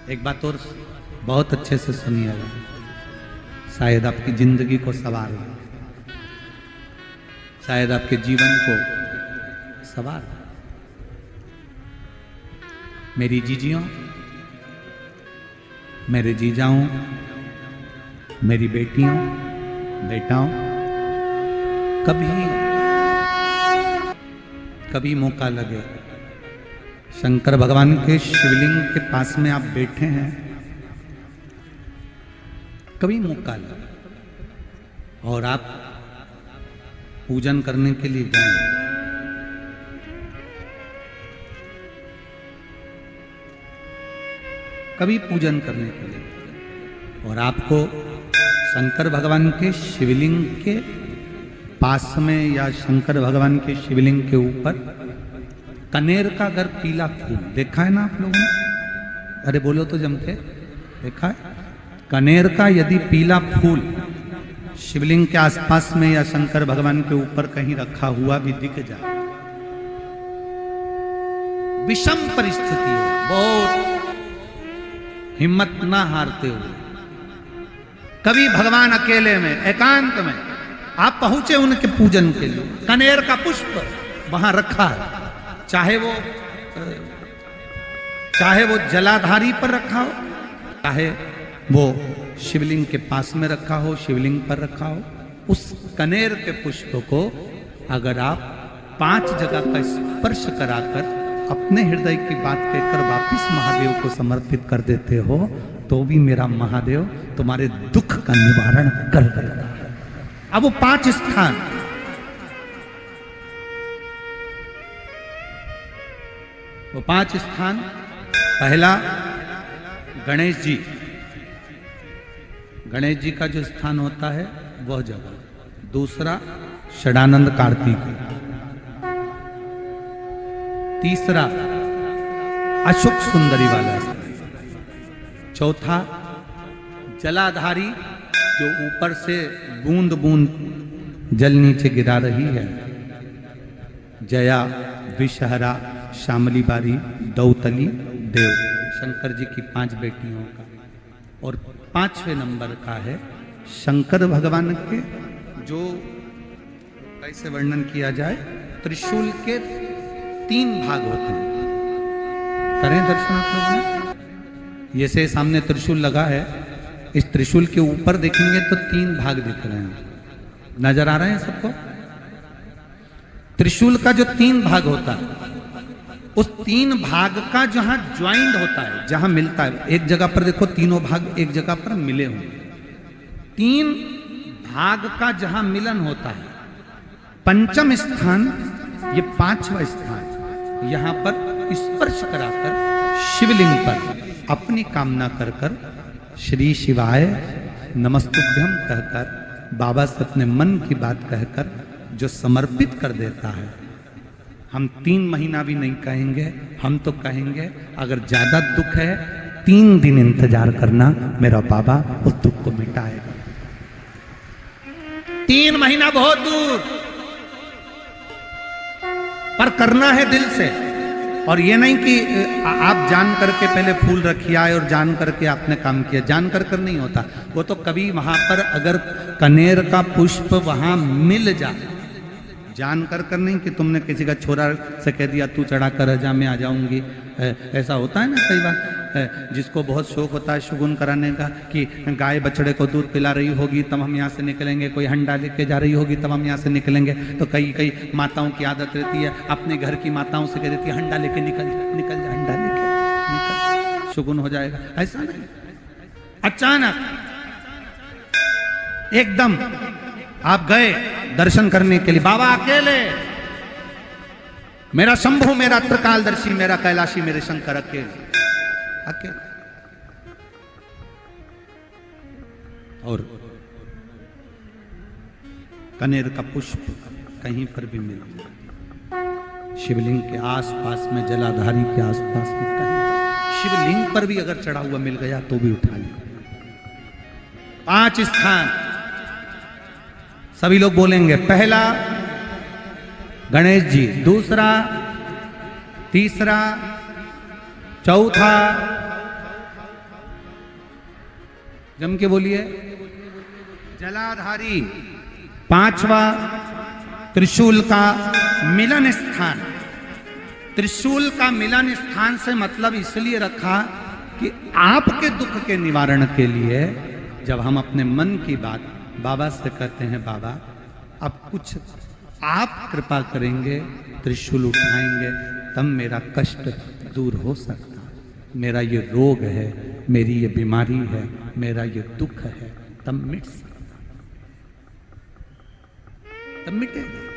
एक बात और बहुत अच्छे से सुनिएगा, शायद आपकी जिंदगी को सवार हो, शायद आपके जीवन को सवार हो। मेरी जीजियों, मेरे जीजाओं, मेरी बेटियों, बेटाओं, कभी मौका लगे, शंकर भगवान के शिवलिंग के पास में आप बैठे हैं, कभी मौका लगे और आप पूजन करने के लिए जाएं, कभी पूजन करने के लिए और आपको शंकर भगवान के शिवलिंग के पास में या शंकर भगवान के शिवलिंग के ऊपर कनेर का अगर पीला फूल देखा है ना आप लोगों ने, अरे बोलो तो जम के, देखा है? कनेर का यदि पीला फूल शिवलिंग के आसपास में या शंकर भगवान के ऊपर कहीं रखा हुआ भी दिख जाए, विषम परिस्थिति हो, बहुत हिम्मत ना हारते हुए कभी भगवान अकेले में एकांत में आप पहुंचे उनके पूजन के लिए, कनेर का पुष्प वहां रखा है, चाहे वो जलाधारी पर रखा हो, चाहे वो शिवलिंग के पास में रखा हो, शिवलिंग पर रखा हो, उस कनेर के पुष्प को अगर आप 5 जगह का स्पर्श कराकर अपने हृदय की बात कहकर वापिस महादेव को समर्पित कर देते हो, तो भी मेरा महादेव तुम्हारे दुख का निवारण कर देगा। अब वो 5 स्थान, वो 5 स्थान, पहला गणेश जी, गणेश जी का जो स्थान होता है वह जगह, दूसरा षडानंद कार्तिक, तीसरा अशोक सुंदरी वाला, चौथा जलाधारी जो ऊपर से बूंद बूंद जल नीचे गिरा रही है, जया, विषहरा, श्यामली बारी, दौतली, देव, शंकर जी की 5 बेटियों का, और 5वें नंबर का है शंकर भगवान के, जो कैसे वर्णन किया जाए, त्रिशूल के 3 भाग होते हैं। करें दर्शन आप लोगों ने, ये से सामने त्रिशूल लगा है, इस त्रिशूल के ऊपर देखेंगे तो 3 भाग दिख रहे हैं, नजर आ रहे हैं सबको? त्रिशूल का जो 3 भाग होता है, उस 3 भाग का जहां ज्वाइंट होता है, जहां मिलता है, एक जगह पर देखो तीनों भाग एक जगह पर मिले हुए, 3 भाग का जहां मिलन होता है, 5वां स्थान, ये 5वां स्थान, यहां पर स्पर्श कराकर शिवलिंग पर अपनी कामना कर कर श्री शिवाय नमस्तुभ्यम कहकर, बाबा से अपने मन की बात कहकर जो समर्पित कर देता है, हम 3 महीना भी नहीं कहेंगे, हम तो कहेंगे अगर ज्यादा दुख है 3 दिन इंतजार करना, मेरा बाबा उस दुख को मिटाएगा। 3 महीना बहुत दूर, पर करना है दिल से, और ये नहीं कि आप जान करके पहले फूल रखिए आए और जान करके आपने काम किया, जान कर नहीं होता वो तो, कभी वहां पर अगर कनेर का पुष्प वहां मिल जाए, जान कर नहीं कि तुमने किसी का छोरा से कह दिया तू चढ़ा कर जा, मैं आ जाऊंगी, ऐसा होता है ना कई बार, जिसको बहुत शौक होता है शगुन कराने का, कि गाय बछड़े को दूध पिला रही होगी तब हम यहाँ से निकलेंगे, कोई हंडा लेके जा रही होगी तब हम यहाँ से निकलेंगे, तो कई माताओं की आदत रहती है, अपने घर की माताओं से कह देती है हंडा लेके निकल जा, हंडा लेके निकल, शगुन हो जाएगा। ऐसा नहीं, अचानक एकदम आप गए दर्शन करने के लिए, बाबा अकेले, मेरा शंभु, मेरा त्रिकालदर्शी, मेरा कैलाशी, मेरे शंकर अकेले, और कनेर का पुष्प कहीं पर भी मिल जाए, शिवलिंग के आसपास में, जलाधारी के आसपास में, कहीं शिवलिंग पर भी अगर चढ़ा हुआ मिल गया तो भी उठा ले। 5 स्थान सभी लोग बोलेंगे, पहला गणेश जी, दूसरा, तीसरा, चौथा, जम के बोलिए। जलाधारी, पांचवा त्रिशूल का मिलन स्थान। त्रिशूल का मिलन स्थान से मतलब इसलिए रखा कि आपके दुख के निवारण के लिए जब हम अपने मन की बात बाबा से कहते हैं, बाबा अब कुछ आप कृपा करेंगे, त्रिशूल उठाएंगे, तब मेरा कष्ट दूर हो सकता, मेरा ये रोग है, मेरी ये बीमारी है, मेरा ये दुख है, तब मिट सकता, तब मिटेगा।